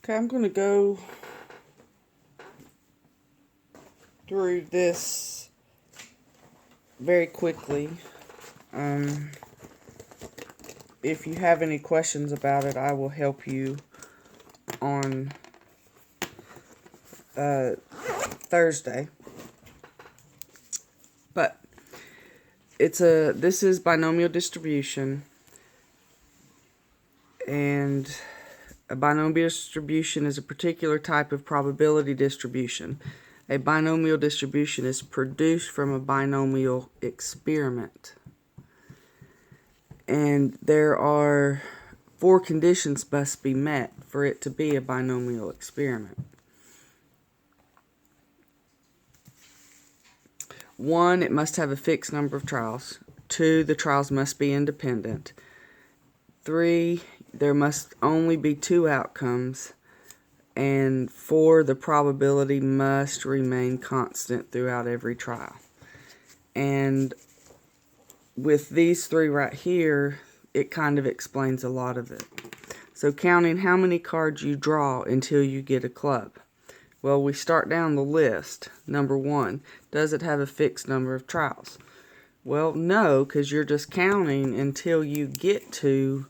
Okay, I'm going to go through this very quickly. If you have any questions about it, I will help you on Thursday. But this is binomial distribution, and a binomial distribution is a particular type of probability distribution. A binomial distribution is produced from a binomial experiment. And there are 4 conditions must be met for it to be a binomial experiment. 1, it must have a fixed number of trials. 2, the trials must be independent. 3, there must only be 2 outcomes. And 4, the probability must remain constant throughout every trial. And with these 3 right here, it kind of explains a lot of it. So counting how many cards you draw until you get a club. Well, we start down the list. Number 1, does it have a fixed number of trials? Well, no, because you're just counting until you get to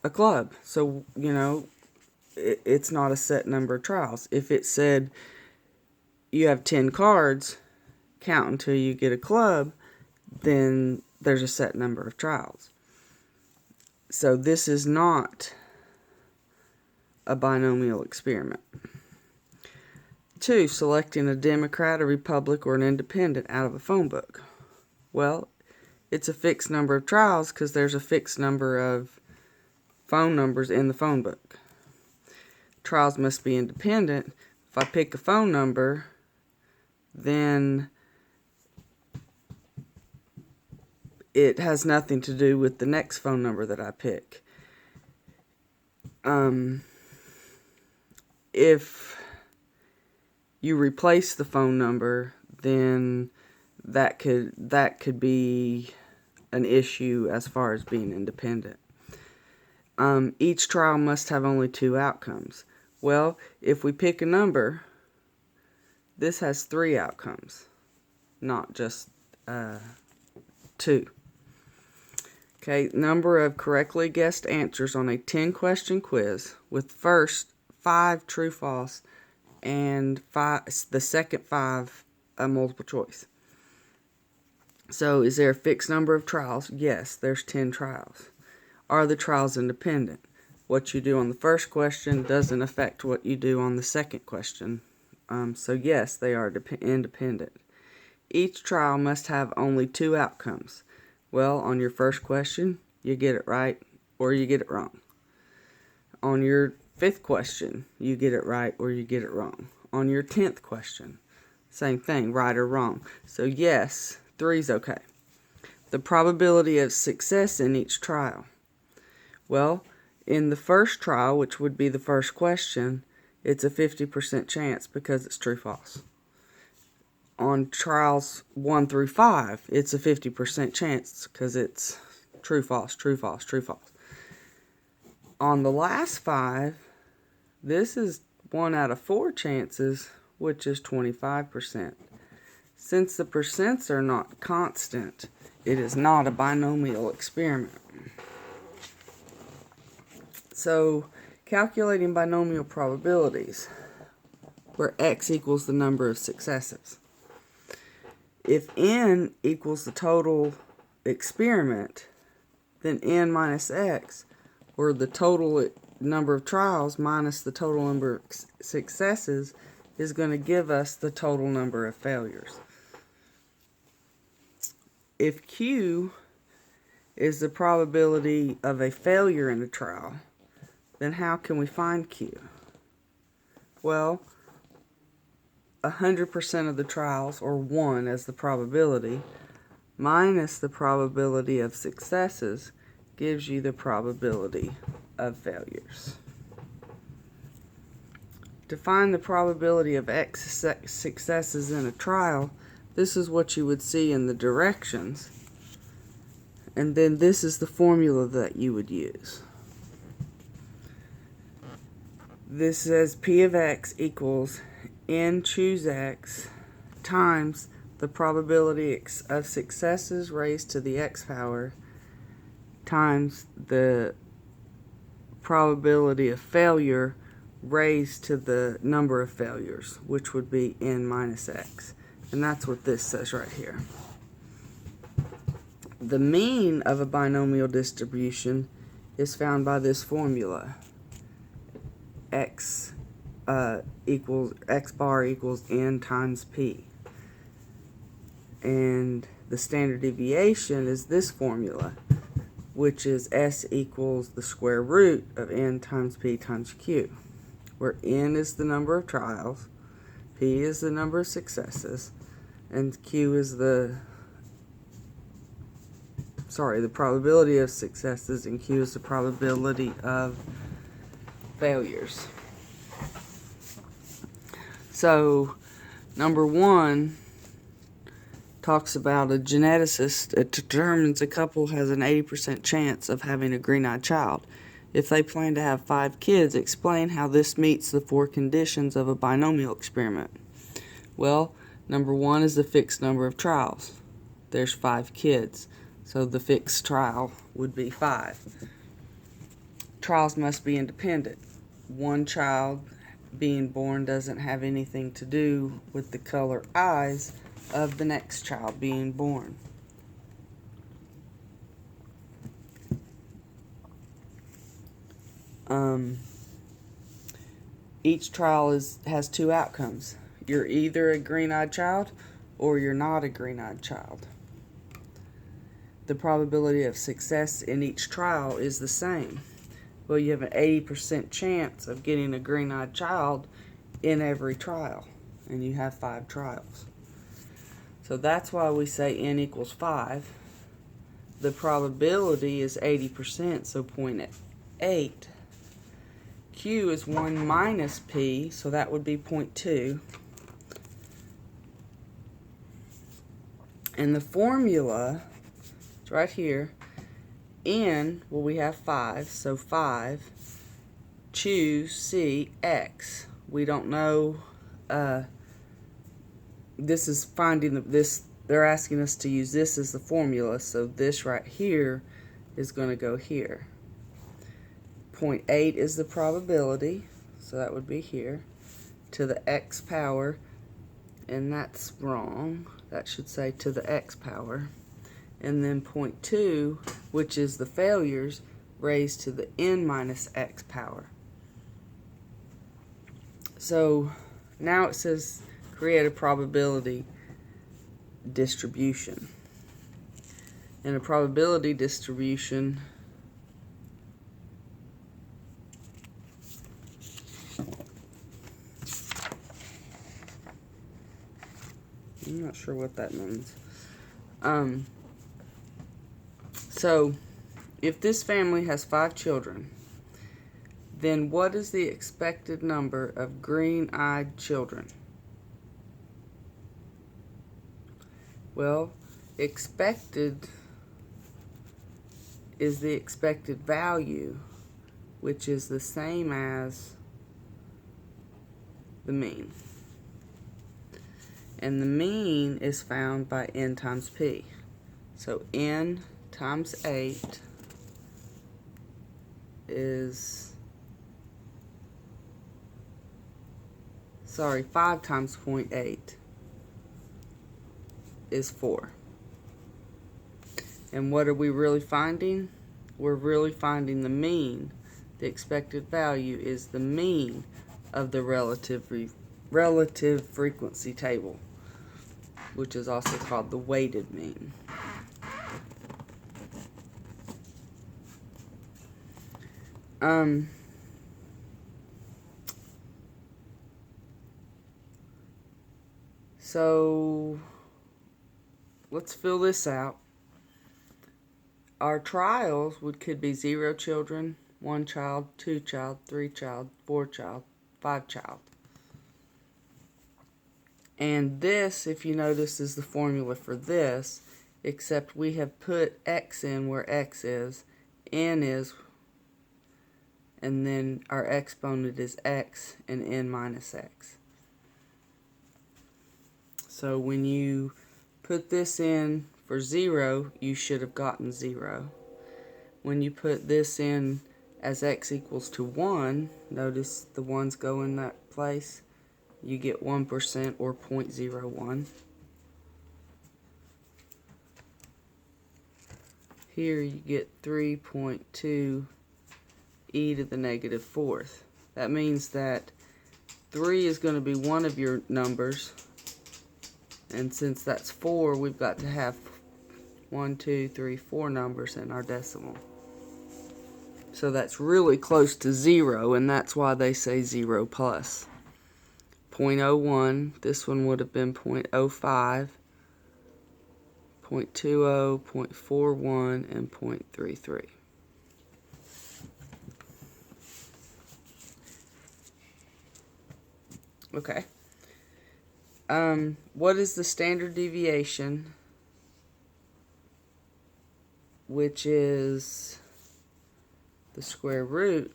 a club. So, it's not a set number of trials. If it said you have 10 cards, count until you get a club, then there's a set number of trials. So this is not a binomial experiment. 2, selecting a Democrat, a Republican, or an Independent out of a phone book. Well, it's a fixed number of trials because there's a fixed number of phone numbers in the phone book. Trials must be independent. If I pick a phone number, then it has nothing to do with the next phone number that I pick. If you replace the phone number, then that could be an issue as far as being independent. Each trial must have only 2 outcomes. Well, if we pick a number, this has 3 outcomes, not just 2. Okay, number of correctly guessed answers on a 10-question quiz with first 5 true false and the second 5 a multiple choice. So is there a fixed number of trials? Yes, there's 10 trials. Are the trials independent? What you do on the first question doesn't affect what you do on the second question. So yes, they are independent. Each trial must have only 2 outcomes. Well, on your first question, you get it right or you get it wrong. On your 5th question, you get it right or you get it wrong. On your 10th question, same thing, right or wrong. So yes, 3's okay. The probability of success in each trial. Well, in the first trial, which would be the first question, it's a 50% chance because it's true-false. On trials 1 through 5, it's a 50% chance because it's true-false, true-false, true-false. On the last 5, this is 1 out of 4 chances, which is 25%. Since the percents are not constant, it is not a binomial experiment. So, calculating binomial probabilities, where x equals the number of successes. If n equals the total experiment, then n minus x, or the total number of trials minus the total number of successes, is going to give us the total number of failures. If q is the probability of a failure in a trial, then how can we find q? Well, 100% of the trials, or 1 as the probability, minus the probability of successes gives you the probability of failures. To find the probability of x successes in a trial, this is what you would see in the directions, and then this is the formula that you would use. This says P of X equals N choose X times the probability of successes raised to the X power times the probability of failure raised to the number of failures, which would be N minus X. And that's what this says right here. The mean of a binomial distribution is found by this formula. X bar equals N times P. And the standard deviation is this formula, which is S equals the square root of N times P times Q, where N is the number of trials, P is the number of successes, and Q is the probability of successes, and Q is the probability of failures. So, number 1 talks about a geneticist determines a couple has an 80% chance of having a green-eyed child. If they plan to have 5 kids, explain how this meets the 4 conditions of a binomial experiment. Well, number 1 is the fixed number of trials. There's 5 kids, so the fixed trial would be 5. Trials must be independent. One child being born doesn't have anything to do with the color eyes of the next child being born. Each trial has 2 outcomes. You're either a green-eyed child or you're not a green-eyed child. The probability of success in each trial is the same. Well, you have an 80% chance of getting a green-eyed child in every trial, and you have 5 trials. So that's why we say N equals 5. The probability is 80%, so 0.8. Q is 1 minus P, so that would be 0.2. And the formula is right here. N, well, we have 5, so 5. Choose C, X. We don't know, this is finding this, they're asking us to use this as the formula, so this right here is going to go here. 0.8 is the probability, so that would be here, to the X power, and that's wrong. That should say to the X power. And then 0.2, which is the failures, raised to the N minus X power. So now it says create a probability distribution. And a probability distribution I'm not sure what that means. So, if this family has 5 children, then what is the expected number of green-eyed children? Well, expected is the expected value, which is the same as the mean. And the mean is found by N times P. So N times 8 is, 5 times 0.8 is 4. And what are we really finding? We're really finding the mean. The expected value is the mean of the relative frequency table, which is also called the weighted mean. So let's fill this out. Our trials could be 0 children, 1 child, 2 child, 3 child, 4 child, 5 child. And this, if you notice, is the formula for this, except we have put X in where X is, N is, and then our exponent is x and n minus x. So when you put this in for 0, you should have gotten 0. When you put this in as x equals to 1, notice the 1's go in that place, you get 1% or 0.01. Here you get 3.2 e to the negative fourth. That means that 3 is going to be one of your numbers, and since that's 4, we've got to have 1, 2, 3, 4 numbers in our decimal. So that's really close to 0, and that's why they say 0 plus. 0.01, this one would have been 0.05, 0.20, 0.41, and 0.33. Okay. What is the standard deviation, which is the square root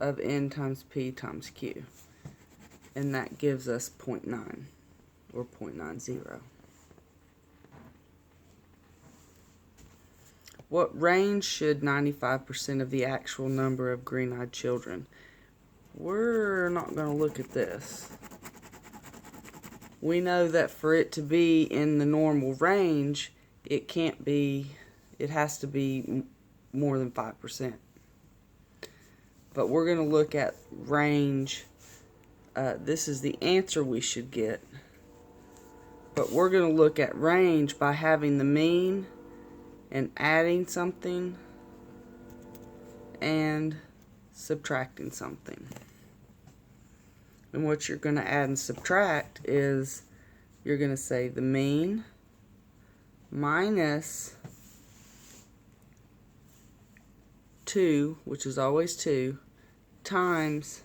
of n times p times q? And that gives us 0.9 or 0.90. What range should 95% of the actual number of green-eyed children? We're not going to look at this. We know that for it to be in the normal range, it has to be more than 5%. But we're going to look at range. This is the answer we should get. But we're going to look at range by having the mean and adding something and subtracting something. And what you're going to add and subtract is, you're going to say the mean minus 2, which is always 2, times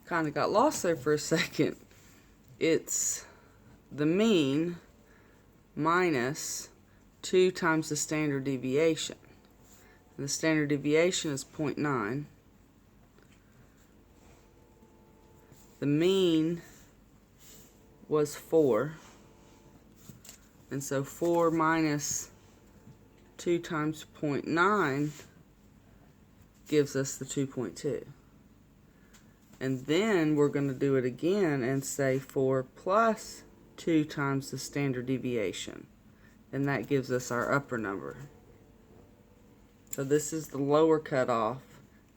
kind of got lost there for a second. It's the mean minus 2 times the standard deviation. And the standard deviation is 0.9. The mean was 4. And so 4 minus 2 times 0.9 gives us the 2.2. And then we're going to do it again and say 4 plus 2 times the standard deviation. And that gives us our upper number. So this is the lower cutoff,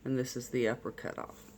and this is the upper cutoff.